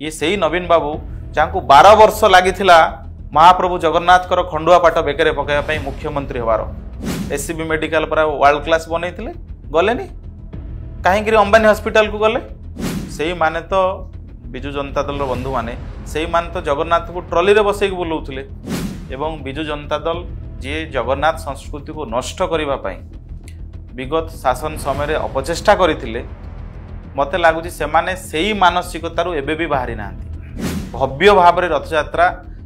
ये सही नवीन बाबू जहाँ 12 वर्ष लगी महाप्रभु जगन्नाथ खंडुआ पाठ बेकरे पकड़ मुख्यमंत्री हबार एससीबी मेडिकल पर वर्ल्ड क्लास बनई गले कहीं अंबानी हॉस्पिटल को गले से माने तो बिजु जनता दल बंधु माने से माने तो जगन्नाथ को ट्रॉली रे बसई बुलाऊले एवं बिजु जनता दल जी जगन्नाथ संस्कृति को नष्ट करने विगत शासन समय अपचेष्टा करते मत लगुच से मानसिकतार एबे भी बाहरी ना भव्य भाव में रथयात्रा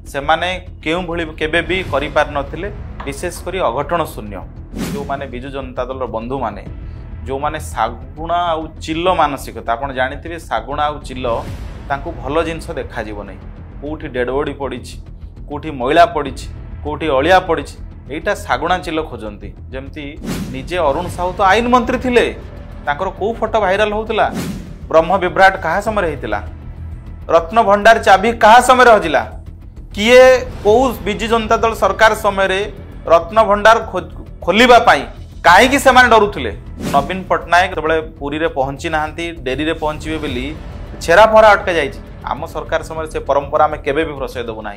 से माने केउ भली केबे भी करि पार नथिले विशेषकर अघटन शून्य जो माने बिजु जनता दल बंधु माने जो माने सागुणा आउ चिल्ल मानसिकता आपण जानिथिबे सागुणा आउ चिल्ल तांको भल जिंस देखा जीव नै कोठी डेड बॉडी पड़िछि कोठी मैला पड़िछि कोठी अलिया पड़िछि एटा सागुणा चिल्ल खोजंती जेमती निजे अरुण साहू तो आईन मंत्री थिले तांकर को फोटो वायरल होउतला ब्रह्म विभ्राट कहा समय हेतिला रत्न भंडार चाबी कहा समय हजिला किए कौ बिजु जनता दल सरकार समय रत्न भंडार खोलिबा पाई कहीं से डरुले नवीन पट्टनायक जो पुरी रे पहुंची ना डेरी रे पहुंचे बोली छेरा फरा अटका जाइए आम सरकार समय से परंपरा आम केबे भी प्रशय देबू ना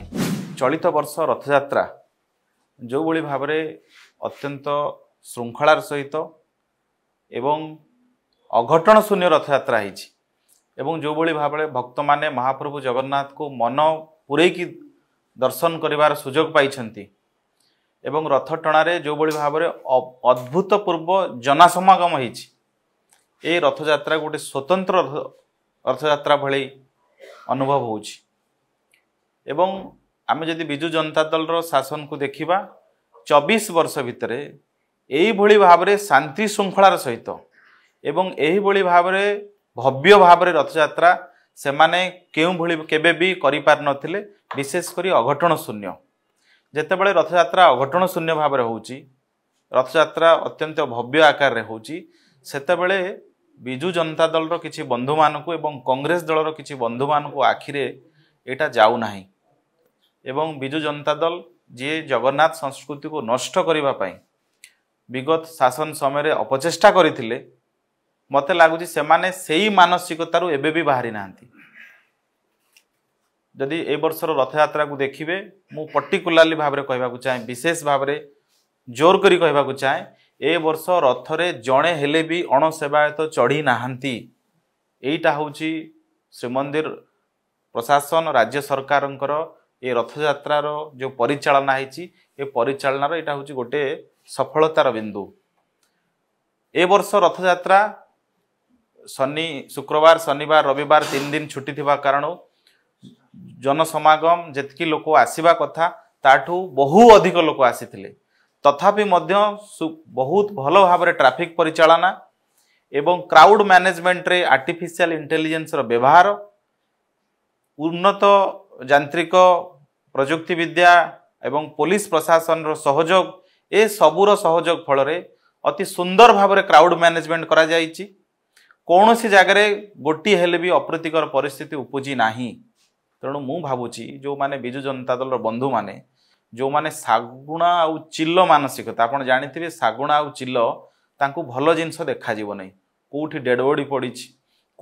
चलित वर्ष रथयात्रा जो भली भाव अत्यंत श्रृंखलार सहित एवं अघटन शून्य रथयात्रा एवं जो भली भाव भक्त माने महाप्रभु जगन्नाथ को मन पूरेकी दर्शन करिवार सुजोग पाइछंती एवं रथ टणारे जो भली भाव अद्भुतपूर्व जनसमागम होइछि ए रथयात्रा गोटे स्वतंत्र रथयात्रा भली अनुभव होउछि एवं आमे जदि बिजु जनता दल रो शासन को देखिबा 24 वर्ष भितरे एही भली भाव शांति श्रृंखलार सहित एवं एही भली भाव भव्य भाव रथयात्रा से माने केउ भली केबे भी करि पार नथिले विशेषकर अघटन शून्य जेतेबेले रथयात्रा अघटन शून्य भाव होउची रथयात्रा अत्यंत भव्य आकार रे होउची सेतेबेले बिजु जनता दल रो किछि बंधु मानकु एवं कांग्रेस दल रो किछि बंधु मानकु आखिरे एटा जाउ नाही एवं बिजु जनता दल जे जगन्नाथ संस्कृति को नष्ट करबा पई विगत शासन समय अपचेष्टा करथिले मत लगुच से मानसिकतार एबे भी बाहरी ना जदि ए वर्षर रथयात्रा को देखिए मु पर्टिकुलाली भाव में कहवाक चाहे विशेष भाव में जोर करी कहवाक चाहे ए वर्ष रथरे जड़े हेले भी अणसेवायत चढ़ी नाहांती एटा होची श्रीमंदिर प्रशासन राज्य सरकार ये रथयात्रार जो परिचालना होती ए परिचालनार एटा होची गोटे सफलतार बिंदु ए वर्ष रथयात्रा शुक्रवार शनिवार रविवार 3 दिन छुट्टी थिबा कारण जनसमागम जेतकी लोक आसीबा कथा ताठू बहु अधिक लोक आसीथिले तथापि मध्य बहुत भल भाव ट्रैफिक परिचालना एवं क्राउड मैनेजमेंट रे आर्टिफिशियल इंटेलिजेंस रो व्यवहार उन्नत यांत्रिक प्रजुक्ति विद्या एवं पुलिस प्रशासन रो सहयोग ए सबुर सहयोग फल रे अति सुंदर भाव रे क्राउड मैनेजमेंट करा जायछि कौन सी जगह गोटी हेले भी अप्रीतिकर परिस्थिति उपजी नाही तेणु मु भावुची जो माने बिजु जनता दल बंधु माने जो माने सागुणा आउ चिल्ल मानसिकता आपण जानिथिबे सागुणा आउ चिल्ल तांको भल जिंस देखा जीव नै कोठी डेड बॉडी पड़िछि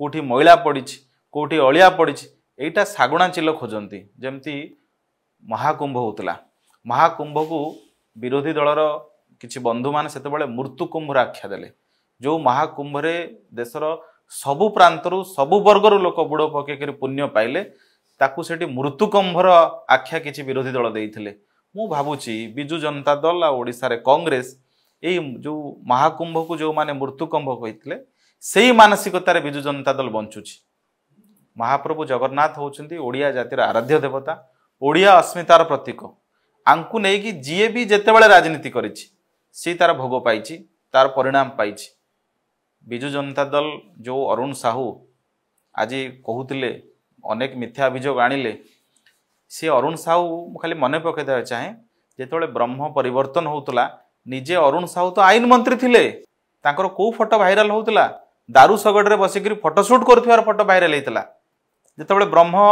कोठी मैला पड़िछि कोठी अलिया पड़िछि एटा सागुणा चिल्ल खोजंती जेमती महाकुंभ होतला महाकुंभ को विरोधी दलर किछि बंधु माने सेतेबेले मृत्यु कुंभ आख्या देले जो महाकुंभ रे देशर सबु प्रांतरु सबु वर्गर लोक बुड़ पकेकरी पुण्य पाइले ताकू सेठी मृत्युकुंभर आख्या किछि विरोधी दल देइथिले मु भाबुची बिजु जनता दल आ ओडिसा रे कांग्रेस एई जो महाकुंभ को जो माने मृत्युकुंभ कहिथिले सेही मानसिकता रे बिजु जनता दल बंचुची महाप्रभु जगन्नाथ होउछंती ओडिया जातिर आराध्य देवता ओडिया अस्मितार प्रतीक आंकु नै कि जीए भी जेतेबेले राजनीति करिछि सी तार भोग पाइछि तार परिणाम पाइछि बिजु जनता दल जो अरुण साहू आज कहते अनेक मिथ्या अभियोग आनिले सी अरुण साहू खाली मन पकई देवा चाहे जिते ब्रह्म परिवर्तन होता निजे अरुण साहू तो आईन मंत्री थिले तांकर को फोटो वायरल होता दारू सगड़ रे बसिक फोटोशूट कर फोटो वायरल होता जिते ब्रह्म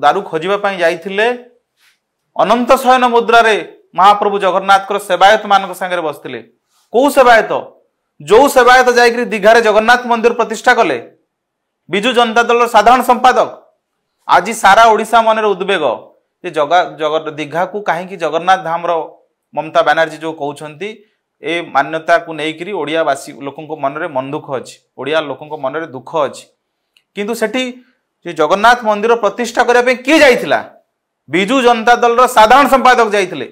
दारू खोजा जाइथिले अनंत शयन मुद्रा रे महाप्रभु जगन्नाथ सेवायत मान संगे बसते कौ सेवायत जो सेवायत जाइकरी दीघारे जगन्नाथ मंदिर प्रतिष्ठा कले बिजु जनता दल साधारण संपादक आज सारा ओडिशा मन उद्वेग जे दीघा को कहीं जगन्नाथ धाम ममता बनर्जी जो कहते ए मान्यता को लेकर ओडियावासी लोकों मन में मन दुख अच्छी ओडिया लोकों मन में दुख अच्छी किंतु सेठी जगन्नाथ मंदिर प्रतिष्ठा करने किए जाइथिला बिजू जनता दल साधारण संपादक जाइथिले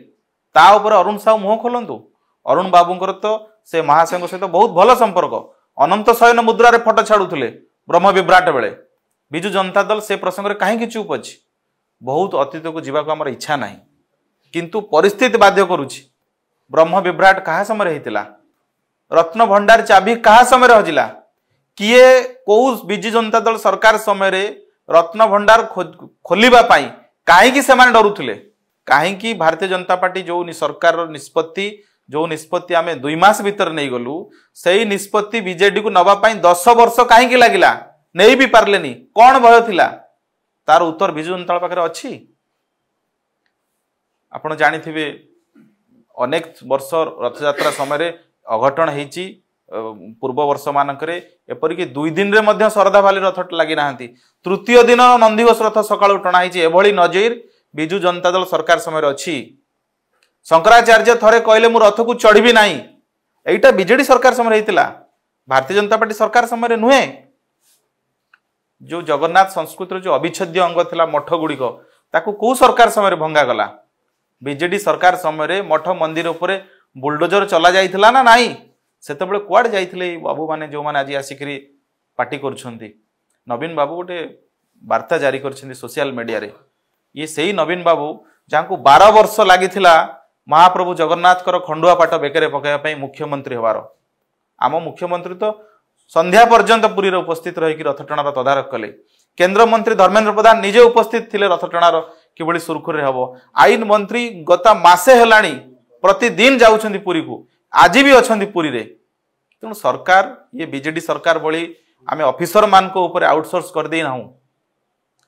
ता ऊपर अरुण साहू मुह खोलंतु अरुण बाबूंकर तो से महासंघ सहित बहुत भल संपर्क अनंत शयन मुद्रारे फोटो छाड़ुले ब्रह्म विभ्राट बेले बिजू जनता दल से प्रसंग में कहीं चुप अच्छी बहुत अतीत को जीवा आम इच्छा ना किंतु परिस्थिति बाध्य करुछि ब्रह्म विभ्राट कहा समय होता रत्न भंडार चाबी कहा समय हजिला किए कौ बिजू जनता दल सरकार समय रत्न भंडार खोलिबा पाई कहीं से डरुले कहीं भारतीय जनता पार्टी जो सरकार निष्पत्ति जो निष्पत्ति आम 2 मास भीतर नहीं गलु से निष्पत्ति बीजेडी को नवापाई 10 वर्ष कहीं लगिला नहीं भी पार्लेनी कौन भय थिला तार उत्तर बिजू जनता पाखे अच्छी आपण जानिथिबे अनेक वर्ष रथयात्रा समय अघटन होती पूर्व वर्ष मानकरे एपरिक 2 दिन रे मध्य शरदा भाली रथ लगी ना तृतीय दिन नंदीघोष रथ सकाळु टणा एभली नजर बिजू जनता दल सरकार समय अच्छी शंकराचार्य थरे कहले मु रथ को चढ़ी ना यहीटा बीजेडी सरकार समय होता भारतीय जनता पार्टी सरकार समय नुहे जो जगन्नाथ संस्कृतिर जो अविच्छेद्य अंग थिला मठ गुड़िक ताकू कौ सरकार समय भंगा गला बीजेडी सरकार समय मठ मंदिर उपरे बुलडोजर चला जाइथिला ना नाई सेतबेले कुआड जाइथिले बाबू माने जो माने आज आसिकरी पार्टी करुछंती नवीन बाबू गोटे वार्ता जारी करछंती सोशल मीडिया रे ये सही नवीन बाबू जहाँ 12 वर्ष लागिथिला महाप्रभु जगन्नाथ खंडुआ पाट बेकरे पकाइबा मुख्यमंत्री होवार आम मुख्यमंत्री तो संध्या पर्यंत पुरी रे उपस्थित रही रथ टणार तदारख कले केंद्र मंत्री धर्मेंद्र प्रधान निजे उपस्थित थिले रथ टणार किभली सुरखुर हम आईन मंत्री गत मासे हेलाणी प्रतिदिन जाउछंती पुरी को आज भी अच्छा पुरी रे तेणु सरकार ये बीजेडी सरकार भली आम ऑफिसर मान को ऊपर आउटसोर्स कर दे ना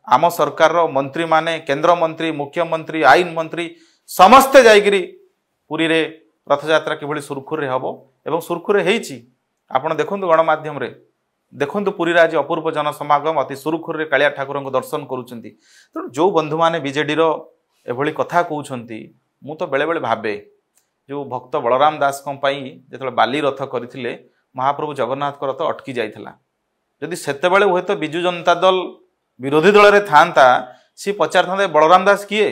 आम सरकार मंत्री माने केंद्र मंत्री मुख्यमंत्री आईन मंत्री समस्ते जाइकरी पुरी रे रथयात्रा किभली सुरखुर हम एवं सुरखुर होईची आपण देखंतु गणमाध्यम रे देखंतु पुरी रे आज अपूर्व जनसमागम अति सुरखुर रे कालिया ठाकुर को दर्शन करूछंती तेणु जो बंधु माने बीजेडी रो एभली कथा कहउछंती मु तो बेले बेले भाबे जो भक्त बलराम दास जो बाली रथ करते महाप्रभु जगन्नाथ रथ अटकी जाइथिला जदि सेतेबेले हुए तो बिजू जनता दल विरोधी दल रे थांता सी पचार था बलराम दास किए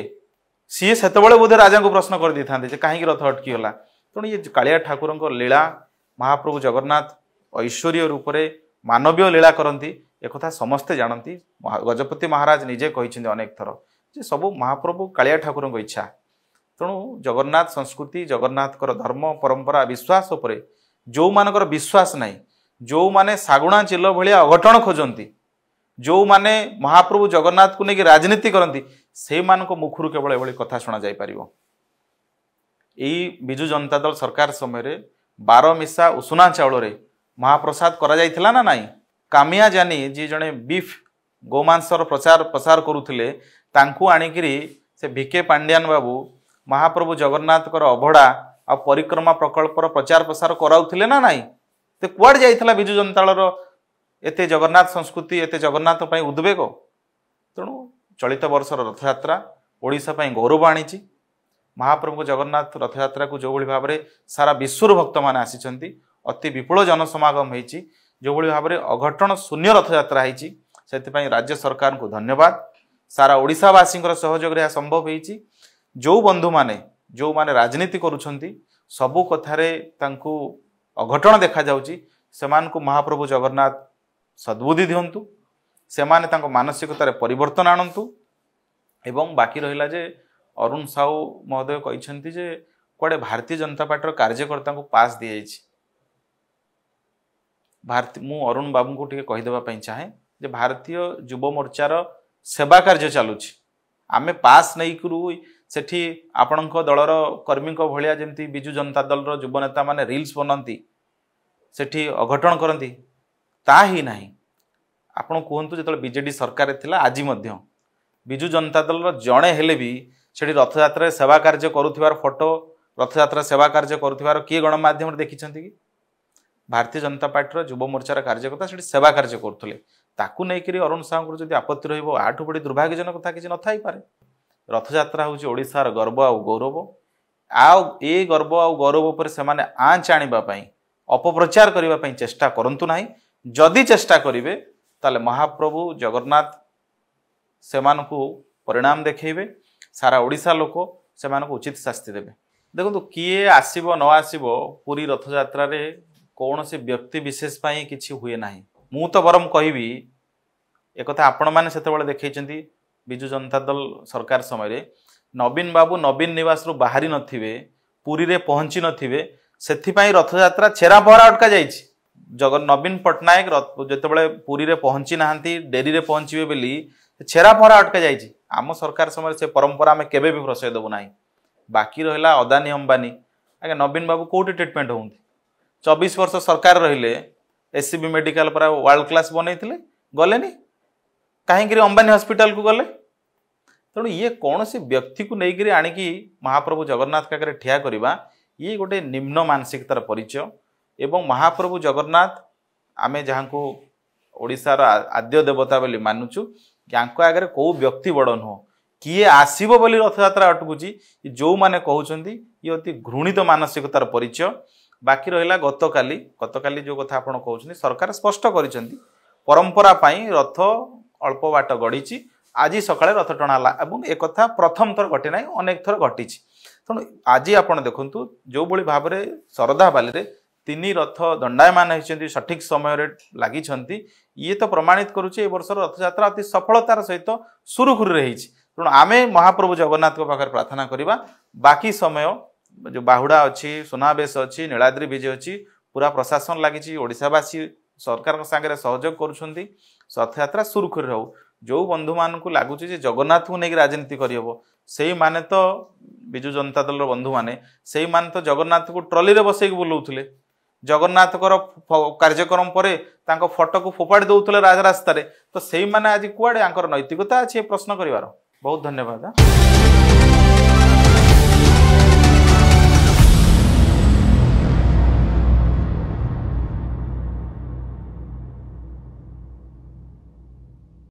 सी सेतेबेले बोधे राजा को प्रश्न कर दी था कहीं रथ अटकी गला तेणु ये कालिया ठाकुर लीला महाप्रभु जगन्नाथ ऐश्वर्य रूप से मानवीय लीला करती एक समस्ते जानती गजपति महाराज निजे कहते अनेक थर जे सबू महाप्रभु कालिया ठाकुर इच्छा तेणु जगन्नाथ संस्कृति जगन्नाथ धर्म परंपरा विश्वास उपरे जो मानकर विश्वास नहीं जो माने सागुणा चिल्ल भलिया अघटन खोजती जो माने महाप्रभु जगन्नाथ को लेकिन राजनीति करती से मानक मुखर केवल एभली कथा शुणा जाई परिबो। एई बिजू जनता दल सरकार समय 12 मिसा उषुना चाउल रे महाप्रसाद करा जाइथिला ना नाई कामिया जानी जी जने बीफ गोमांसर प्रचार प्रसार करुथिले तांकू आनिकिरी से भिके पांड्यान बाबू महाप्रभु जगन्नाथ अभड़ा आ परिक्रमा प्रकल्प प्रचार प्रसार कराउथिले ना नाई ते कुआड जाइथिला बिजू जनता दल एते जगन्नाथ संस्कृति एते जगन्नाथ पई उद्वेग तेणु चलित वर्षर रथयात्रा ओडिशा पई गौरव आनीची महाप्रभु जगन्नाथ रथयात्रा को जो भली भाव में सारा विश्वर भक्त मान आसी अति विपुल जनसमागम होती जो भली भाव में अघटन शून्य रथयात्रा होती से राज्य सरकार को धन्यवाद सारा ओडिशावासी सहयोग संभव होती जो बंधु माने जो माने राजनीति करुछंती सबु कथारे तांकू अघटन देखा जाउची सेमान को महाप्रभु जगन्नाथ सद्बुद्धि दियंतु सेमाने तांको मानसिकतार परिवर्तन आणंतु एवं बाकी रहिला जे अरुण साहू महोदय कहते जे कुआडे भारतीय जनता पार्टी कार्यकर्ता को पास दी जाइछि मु अरुण बाबू को टिके कहीदेवाई चाहे जे भारतीय युव मोर्चार सेवा कार्य चलुछि आमे पास नहीं करू सेठी आपणक दलर कर्मी भलिया जेमती बिजू जनता दलर युव नेता माने रील्स बनाती सेठी अघटन करती ता ही नहीं आपण कहतु जो बीजेडी सरकार थिला आज मध्य बिजू जनता दल जड़े हेले भी से रथयात्रा सेवा कार्य करुथिबार फोटो रथयात्रा सेवा कार्य करुथिबार किए गणमाध्यम देखी कि भारतीय जनता पार्टी युव मोर्चार कार्यकर्ता से सेवा कार्य करुले ताकू नहीं अरुण साहू जब आपत्ति रठ बड़ी दुर्भाग्यजनक कथा किसी न थाई पारे। रथयात्रा हूँ ओडिशार गर्व आ गौरव ए गर्व आ गौरव पर से आँच आने अपप्रचार करने चेष्टा करंतु नाही। जदि चेष्टा करेंगे ताले महाप्रभु जगन्नाथ से परिणाम देखेबे, सारा ओडिशा लोक से उचित शास्ति देवे। देखो किए आसीबो न आसीबो पूरी रथयात्रा रे कौन से व्यक्ति विशेष किछि हुए नाही। मु तो बरम कहबी एक कथा आपण माने सेतेबेले देखैचंती बिजु जनता दल सरकार समय नवीन बाबू नवीन निवास रु बाहरी नथिबे, पुरी रे पहुंची नथिबे, सेथिपाई रथयात्रा छेरा पहरा अटका जाइछि। नवीन पट्टनायक जेतेबेले पुरी रे पहुंची नाहंती, डेरी रे पहुंचीबे बेली छेरा पहरा अटका जाइछि। आम सरकार समय से परंपरा आम केबे भी प्रश्रय देबु नाही। बाकी रहिला अदानी अंबानी, आगे नवीन बाबू कोठी ट्रीटमेंट होउंती। 24 वर्ष सरकार रहिले, एससीबी मेडिकल पर वर्ल्ड क्लास बनैथिले, गलेनी कहीं अंबानी हॉस्पिटल को गले। तेणु ये कौन सी व्यक्ति को लेकर आणिकी महाप्रभु जगन्नाथ का ठिया करवा ये गोटे निम्न मानसिकतार परिचय। एवं महाप्रभु जगन्नाथ आमे जहाँ को ओडिशार आद्य देवता बोली मानुचु, आगे कौ व्यक्ति बड़ नुह, किए आसीबो बोली रथयात्रा अटकुची, जो माने कहउचंती ये अति घृणित मानसिकतार परिचय। बाकी रहिला गतकाली जो कथा आपण कहउछनी सरकार स्पष्ट करिसंती परंपरा पाई रथ अल्प बाट गड़ीची, आज सकाळे रथ टणाला एवं एक कथा प्रथम थर घटी ना, अनेक थर घटी। तेणु आज आपण देखंतु जो भली भाव में शरदा बाली रे 3 रथ दंडायमान होती सठिक समय लगी, ये तो प्रमाणित करुचे वर्ष रथयात्रा अति सफलतार सहित सुरुखुरु रही। तेणु आमे महाप्रभु जगन्नाथ पाखे प्रार्थना करवा। बाकी समय जो बाहुड़ा अच्छी, सुनावेश अच्छी, नीलाद्री विजय अच्छी, पूरा प्रशासन लगी, ओडिशावासी सरकार सागर सहयोग करुँच, रथयात्रा सुरुखुरु रहू। जो बंधु मान को लगुच जगन्नाथ को लेकिन राजनीति करहब, से माने तो बिजु जनता दल बंधु माने से माने तो जगन्नाथ को ट्रली रे बसैक बुलाउथिले, जगन्नाथ कार्यक्रम पर फोटो को फोपाड़ी दौले राजरास्तार। तो से माने आज कुआड़े नैतिकता अच्छे प्रश्न कर। बहुत धन्यवाद।